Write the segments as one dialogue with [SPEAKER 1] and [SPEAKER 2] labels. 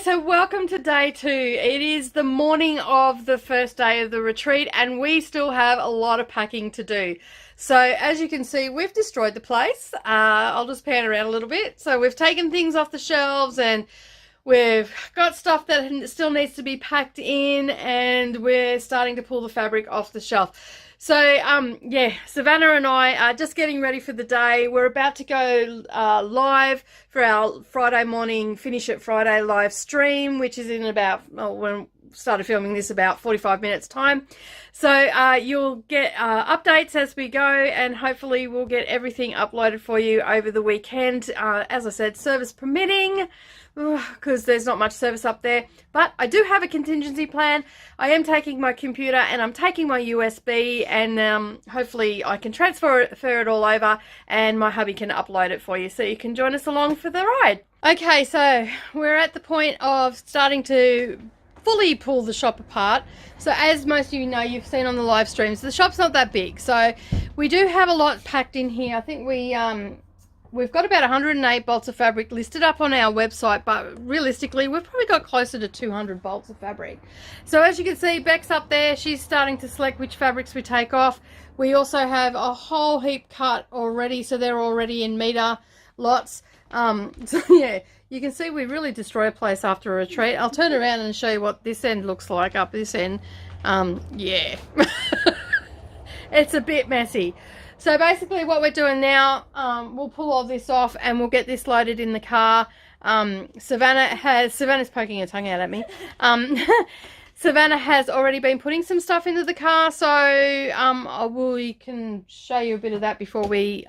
[SPEAKER 1] So welcome to day 2. It is the morning of the first day of the retreat and we still have a lot of packing to do. So as you can see, we've destroyed the place. I'll just pan around a little bit. So we've taken things off the shelves and we've got stuff that still needs to be packed in, and we're starting to pull the fabric off the shelf. So yeah, Savannah and I are just getting ready for the day. We're about to go live for our Friday morning Finish It Friday live stream, which is in about, well, when we started filming this, about 45 minutes time. So you'll get updates as we go, and hopefully we'll get everything uploaded for you over the weekend. As I said, service permitting, because there's not much service up there, but I do have a contingency plan. I am taking my computer and I'm taking my USB, and hopefully I can transfer it all over and my hubby can upload it for you so you can join us along for the ride. Okay, so we're at the point of starting to fully pull the shop apart. So as most of you know, you've seen on the live streams, the shop's not that big, so we do have a lot packed in here. I think we've got about 108 bolts of fabric listed up on our website, but realistically we've probably got closer to 200 bolts of fabric. So as you can see, Beck's up there. She's starting to select which fabrics we take off. We also have a whole heap cut already, so they're already in meter lots. So yeah, you can see we really destroy a place after a retreat. I'll turn around and show you what this end looks like up this end. Yeah, it's a bit messy. So basically what we're doing now, we'll pull all this off and we'll get this loaded in the car. Savannah's poking her tongue out at me. Savannah has already been putting some stuff into the car, so we can show you a bit of that before we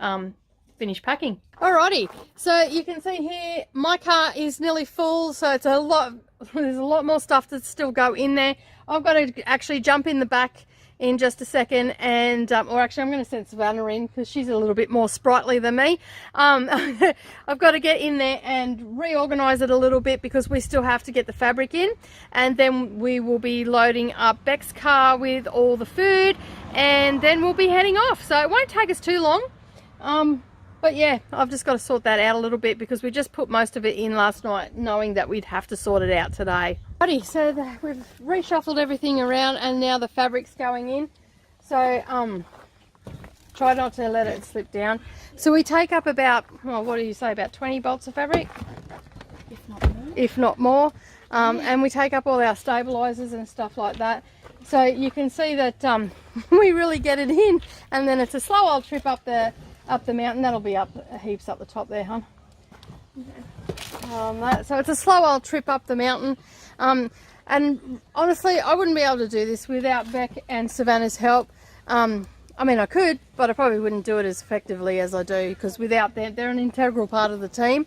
[SPEAKER 1] finish packing. Alrighty, so you can see here my car is nearly full, so it's a lot. There's a lot more stuff to still go in there. I've got to actually jump in the back in just a second, and or actually I'm going to send Savannah in because she's a little bit more sprightly than me. I've got to get in there and reorganize it a little bit because we still have to get the fabric in, and then we will be loading up Beck's car with all the food, and then we'll be heading off. So it won't take us too long, but yeah, I've just got to sort that out a little bit because we just put most of it in last night knowing that we'd have to sort it out today. Righty, so we've reshuffled everything around and now the fabric's going in. So try not to let it slip down. So we take up about, well, what do you say, about 20 bolts of fabric? If not more. And we take up all our stabilizers and stuff like that. So you can see that we really get it in, and then it's a slow old trip up the mountain. That'll be up heaps up the top there, hon. So it's a slow old trip up the mountain. And honestly, I wouldn't be able to do this without Beck and Savannah's help. I mean, I could, but I probably wouldn't do it as effectively as I do, because without them, they're an integral part of the team.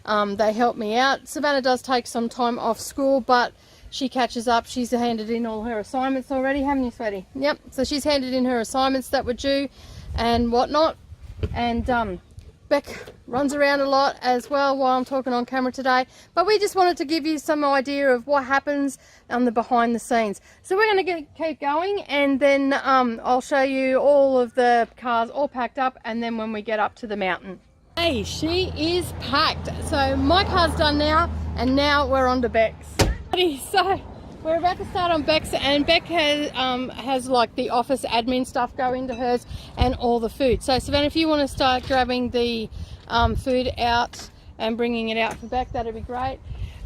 [SPEAKER 1] They help me out. Savannah does take some time off school, but she catches up. She's handed in all her assignments already, haven't you, sweetie? Yep, so she's handed in her assignments that were due and whatnot. And Beck runs around a lot as well while I'm talking on camera today, but we just wanted to give you some idea of what happens on the behind the scenes. So we're going to keep going, and then I'll show you all of the cars all packed up, and then when we get up to the mountain. Hey, she is packed. So my car's done now, and now we're on to Beck's. So we're about to start on Beck's, and Beck has like the office admin stuff go into hers and all the food. So Savannah, if you want to start grabbing the food out and bringing it out for Beck, that'd be great.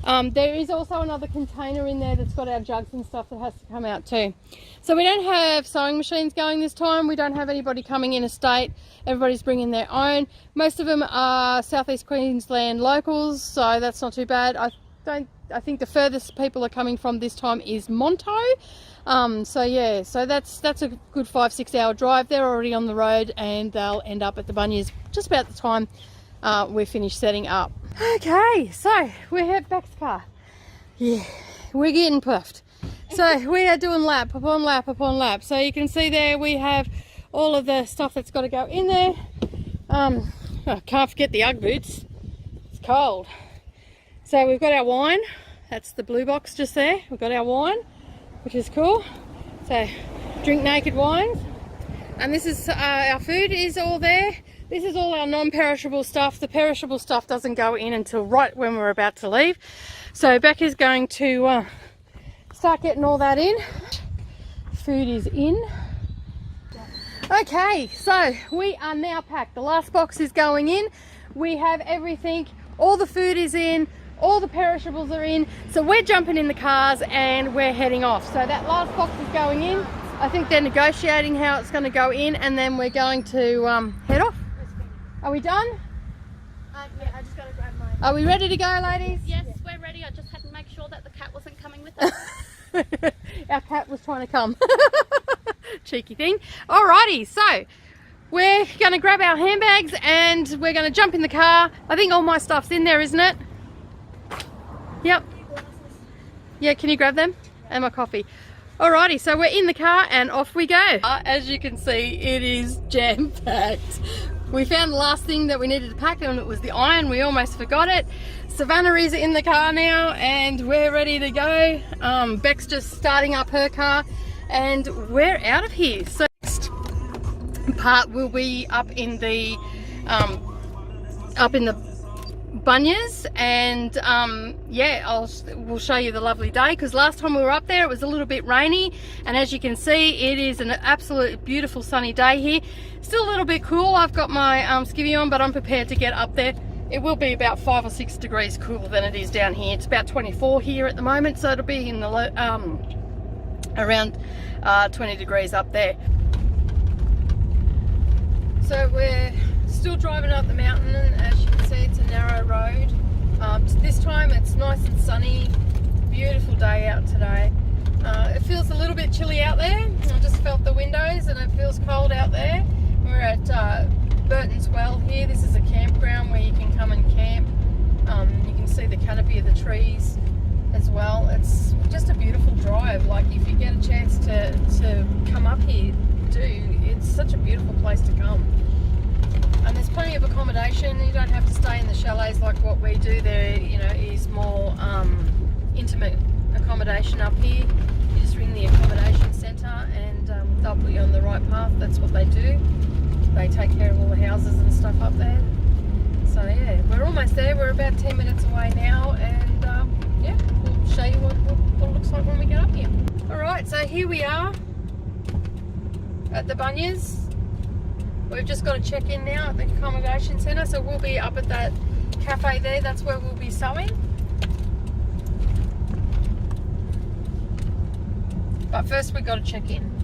[SPEAKER 1] There is also another container in there that's got our jugs and stuff that has to come out too. So we don't have sewing machines going this time. We don't have anybody coming in estate. Everybody's bringing their own. Most of them are South East Queensland locals, so that's not too bad. I think the furthest people are coming from this time is Monto. So yeah, so that's a good 5-6 hour drive. They're already on the road and they'll end up at the Bunyas just about the time we're finished setting up. Okay, so we're at Beck's car. Yeah, we're getting puffed. So we are doing lap upon lap upon lap. So you can see there we have all of the stuff that's got to go in there. I can't forget the Ugg boots. It's cold. So we've got our wine. That's the blue box just there. We've got our wine, which is cool. So drink naked wines. And this is our food is all there. this is all our non-perishable stuff. The perishable stuff doesn't go in until right when we're about to leave. So Becca's going to start getting all that in. Food is in. Okay, so we are now packed. The last box is going in. We have everything. All the food is in. All the perishables are in. So we're jumping in the cars and we're heading off. So that last box is going in. I think they're negotiating how it's going to go in, and then we're going to head off. Are we done?
[SPEAKER 2] Yeah, I just got to grab mine.
[SPEAKER 1] Are we ready to go, ladies?
[SPEAKER 2] Yes, we're ready. I just had to make sure that the cat wasn't coming with us.
[SPEAKER 1] Our cat was trying to come. Cheeky thing. Alrighty, so we're going to grab our handbags and we're going to jump in the car. I think all my stuff's in there, isn't it? Yep. Yeah, can you grab them? And my coffee. Alrighty, so we're in the car and off we go. As you can see, it is jam-packed. We found the last thing that we needed to pack, and it was the iron. We almost forgot it. Savannah is in the car now and we're ready to go. Beck's just starting up her car and we're out of here. So next part will be up in the Bunyas, and yeah, we'll show you the lovely day, because last time we were up there it was a little bit rainy, and as you can see it is an absolute beautiful sunny day here. Still a little bit cool. I've got my skivvy on, but I'm prepared to get up there. It will be about 5 or 6 degrees cooler than it is down here. It's about 24 here at the moment, so it'll be in the around 20 degrees up there. So we're still driving up the mountain, and as you can see it's a narrow road. This time it's nice and sunny, beautiful day out today. It feels a little bit chilly out there. I just felt the windows and it feels cold out there. We're at Burton's Well here. This is a campground where you can come and camp. You can see the canopy of the trees as well. It's just a beautiful drive. Like, if you get a chance to come up here, do. It's such a beautiful place to come. And there's plenty of accommodation. You don't have to stay in the chalets like what we do. There, you know, is more intimate accommodation up here. You just ring the accommodation centre and they'll put you on the right path. That's what they do. They take care of all the houses and stuff up there. So yeah, we're almost there. We're about 10 minutes away now, and yeah, we'll show you what it looks like when we get up here. Alright, so here we are at the Bunyas. We've just got to check in now at the accommodation centre, so we'll be up at that cafe there. That's where we'll be sewing. But first we've got to check in.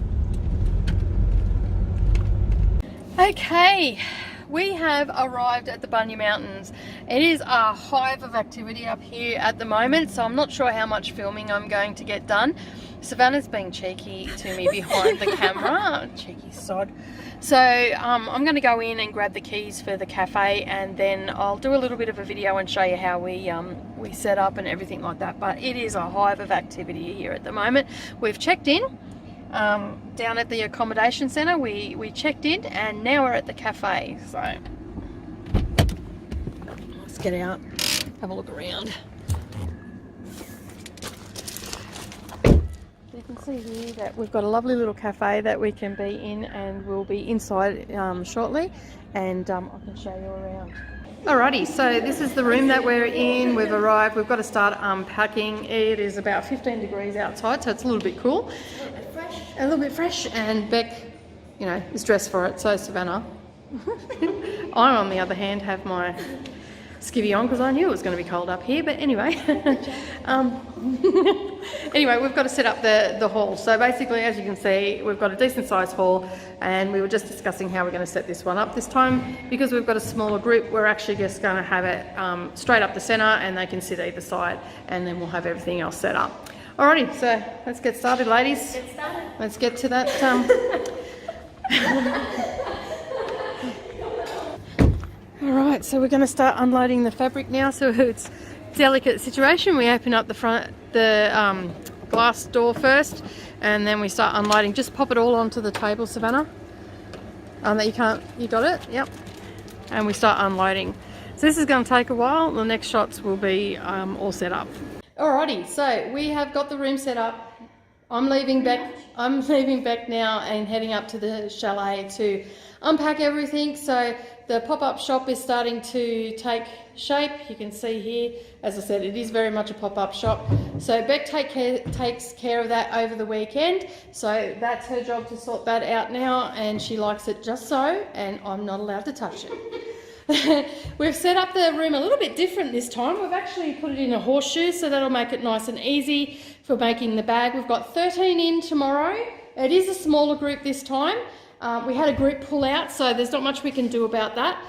[SPEAKER 1] Okay, we have arrived at the Bunya Mountains. It is a hive of activity up here at the moment, so I'm not sure how much filming I'm going to get done. Savannah's being cheeky to me behind the camera. Cheeky sod. So I'm going to go in and grab the keys for the cafe, and then I'll do a little bit of a video and show you how we set up and everything like that. But it is a hive of activity here at the moment. We've checked in down at the accommodation centre. We checked in, and now we're at the cafe. So let's get out, have a look around. You can see here that we've got a lovely little cafe that we can be in, and we'll be inside shortly, and I can show you around. Alrighty, so this is the room that we're in. We've arrived. We've got to start unpacking. It is about 15 degrees outside, so it's a little bit cool. A little bit fresh, and Beck, you know, is dressed for it. So Savannah. I, on the other hand, have my skivvy on because I knew it was going to be cold up here. But anyway, anyway, we've got to set up the hall. So basically, as you can see, we've got a decent sized hall, and we were just discussing how we're going to set this one up this time. Because we've got a smaller group, we're actually just going to have it straight up the centre, and they can sit either side, and then we'll have everything else set up. Alrighty, so let's get started, ladies.
[SPEAKER 2] Get started.
[SPEAKER 1] Let's get to that. Alright, so we're going to start unloading the fabric now. So it's a delicate situation. We open up the glass door first, and then we start unloading. Just pop it all onto the table, Savannah. You got it? Yep. And we start unloading. So this is going to take a while. The next shots will be all set up. Alrighty, so we have got the room set up. I'm leaving back now and heading up to the chalet to unpack everything. So the pop-up shop is starting to take shape. You can see here, as I said, it is very much a pop-up shop. So Beck takes care of that over the weekend. So that's her job to sort that out now, and she likes it just so, and I'm not allowed to touch it. We've set up the room a little bit different this time. We've actually put it in a horseshoe, so that'll make it nice and easy for making the bag. We've got 13 in tomorrow. It is a smaller group this time. We had a group pull out, so there's not much we can do about that.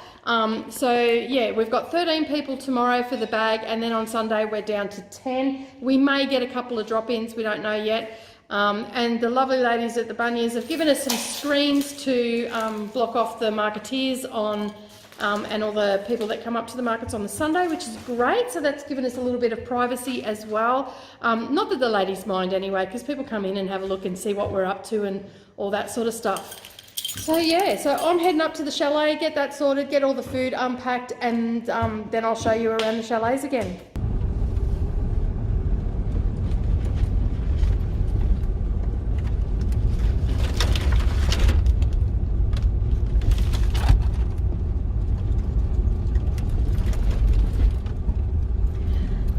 [SPEAKER 1] So yeah, we've got 13 people tomorrow for the bag, and then on Sunday we're down to 10. We may get a couple of drop-ins, we don't know yet. And the lovely ladies at the Bunyas have given us some screens to block off the marketeers on and all the people that come up to the markets on the Sunday, which is great. So that's given us a little bit of privacy as well. Not that the ladies mind anyway, because people come in and have a look and see what we're up to and all that sort of stuff. So yeah, so I'm heading up to the chalet, get that sorted, get all the food unpacked, and then I'll show you around the chalets again.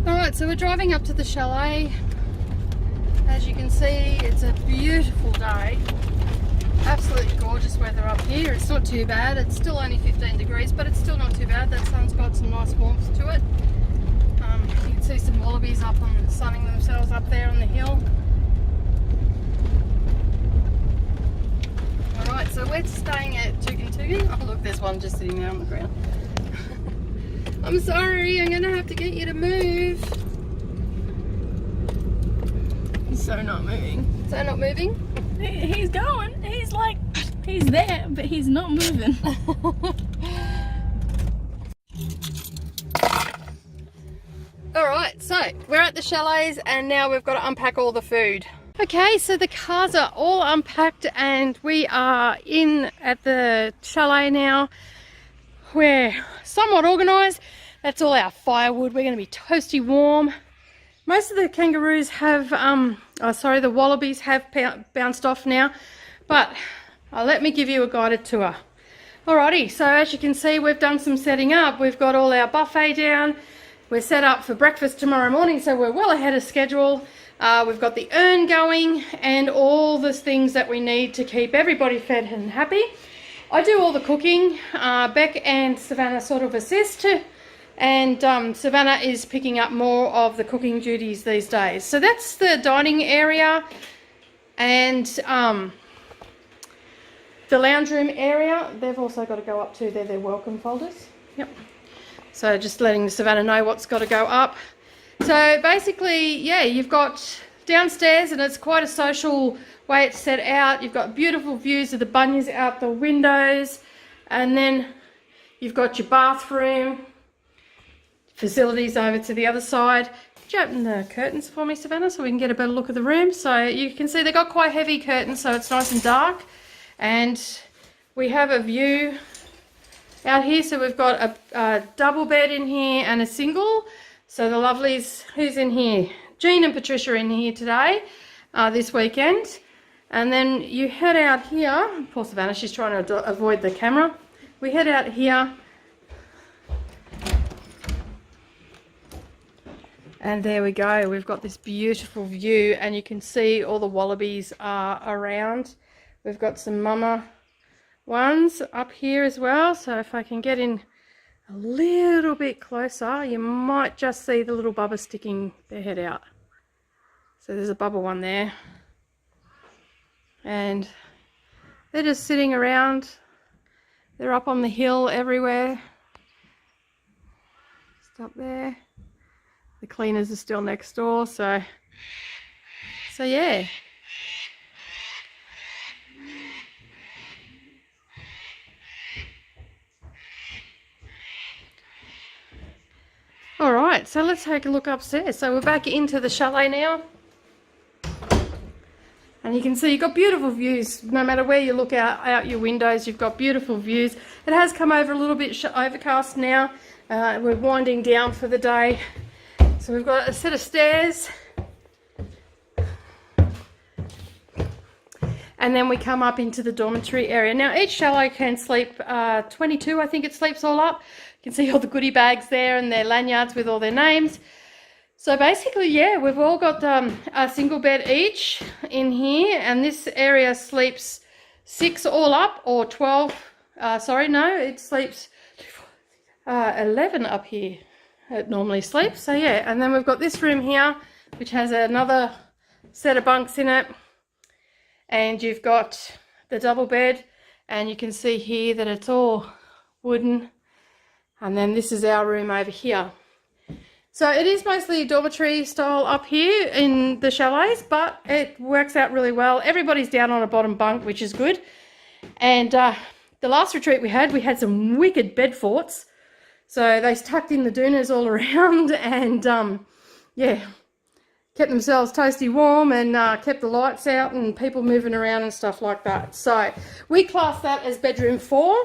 [SPEAKER 1] Alright, so we're driving up to the chalet. As you can see, it's a beautiful day. Absolutely gorgeous weather up here. It's not too bad. It's still only 15 degrees, but it's still not too bad. That sun's got some nice warmth to it. You can see some wallabies up on sunning themselves up there on the hill. Alright, so we're staying at Tugan. Oh look, there's one just sitting there on the ground. I'm sorry, I'm gonna have to get you to move. He's so not moving. So not moving?
[SPEAKER 3] He's going. He's like, he's there, but he's not moving.
[SPEAKER 1] Alright, so we're at the chalets and now we've got to unpack all the food. Okay, so the cars are all unpacked and we are in at the chalet now. We're somewhat organised. That's all our firewood. We're going to be toasty warm. Most of the kangaroos have, the wallabies have bounced off now, but let me give you a guided tour. Alrighty, so as you can see, we've done some setting up. We've got all our buffet down. We're set up for breakfast tomorrow morning, so we're well ahead of schedule. We've got the urn going and all the things that we need to keep everybody fed and happy. I do all the cooking. Beck and Savannah sort of assist, and Savannah is picking up more of the cooking duties these days. So that's the dining area and the lounge room area. They've also got to go up to their welcome folders. Yep. So just letting Savannah know what's got to go up. So basically, yeah, you've got downstairs, and it's quite a social way it's set out. You've got beautiful views of the Bunyas out the windows, and then you've got your bathroom facilities over to the other side. Could you open the curtains for me, Savannah, so we can get a better look at the room? So you can see they've got quite heavy curtains, so it's nice and dark. And we have a view out here, so we've got a double bed in here and a single. So the lovelies, who's in here? Jean and Patricia are in here today, this weekend. And then you head out here. Poor Savannah, she's trying to avoid the camera. We head out here. And there we go. We've got this beautiful view, and you can see all the wallabies are around. We've got some mama ones up here as well. So if I can get in a little bit closer, you might just see the little bubba sticking their head out. So there's a bubba one there. And they're just sitting around. They're up on the hill everywhere. Just up there. The cleaners are still next door, so yeah. Alright, so let's take a look upstairs. So we're back into the chalet now. And you can see you've got beautiful views. No matter where you look out your windows, you've got beautiful views. It has come over a little bit overcast now. We're winding down for the day. So we've got a set of stairs. and then we come up into the dormitory area. Now each chalet can sleep 22, I think it sleeps all up. You can see all the goodie bags there and their lanyards with all their names. So basically, yeah, we've all got a single bed each in here, and this area sleeps 6 all up, or 12, sorry, no, it sleeps 11 up here. It normally sleeps, so yeah. And then we've got this room here, which has another set of bunks in it, and you've got the double bed, and you can see here that it's all wooden. And then this is our room over here. So it is mostly dormitory style up here in the chalets, but it works out really well. Everybody's down on a bottom bunk, which is good. And the last retreat we had some wicked bed forts. So they tucked in the doonas all around, and yeah, kept themselves toasty warm, and kept the lights out and people moving around and stuff like that. So we class that as bedroom 4.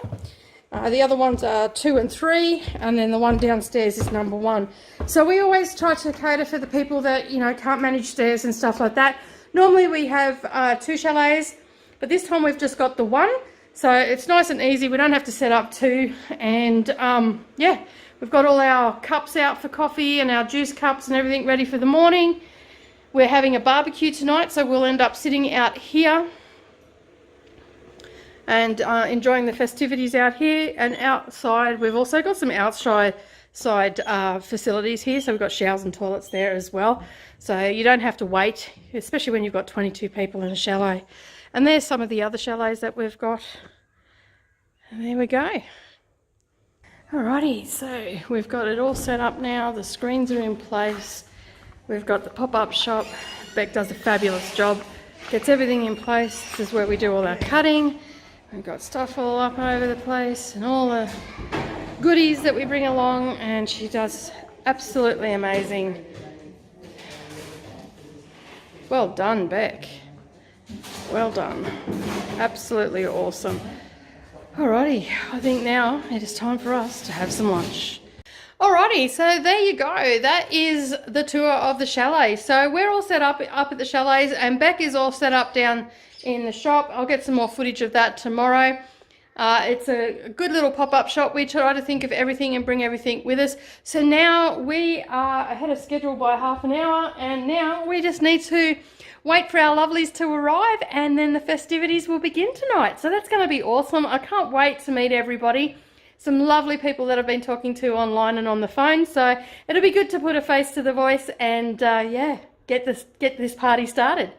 [SPEAKER 1] The other ones are 2 and 3, and then the one downstairs is number 1. So we always try to cater for the people that, you know, can't manage stairs and stuff like that. Normally we have 2 chalets, but this time we've just got the 1. So it's nice and easy. We don't have to set up 2. And yeah, we've got all our cups out for coffee and our juice cups and everything ready for the morning. We're having a barbecue tonight, so we'll end up sitting out here and enjoying the festivities out here. And outside we've also got some outside facilities here, so we've got showers and toilets there as well, so you don't have to wait, especially when you've got 22 people in a chalet. And there's some of the other chalets that we've got, and there we go. Alrighty, so we've got it all set up now. The screens are in place. We've got the pop-up shop. Beck does a fabulous job, gets everything in place. This is where we do all our cutting. We've got stuff all up over the place and all the goodies that we bring along, and she does absolutely amazing. Well done, Beck. Well done. Absolutely awesome. Alrighty, I think now it is time for us to have some lunch. Alrighty, so there you go. That is the tour of the chalet. So we're all set up at the chalets, and Beck is all set up down in the shop. I'll get some more footage of that tomorrow. It's a good little pop-up shop. We try to think of everything and bring everything with us. So now we are ahead of schedule by half an hour, and now we just need to wait for our lovelies to arrive, and then the festivities will begin tonight. So that's going to be awesome. I can't wait to meet everybody. Some lovely people that I've been talking to online and on the phone. So it'll be good to put a face to the voice and yeah, get this party started.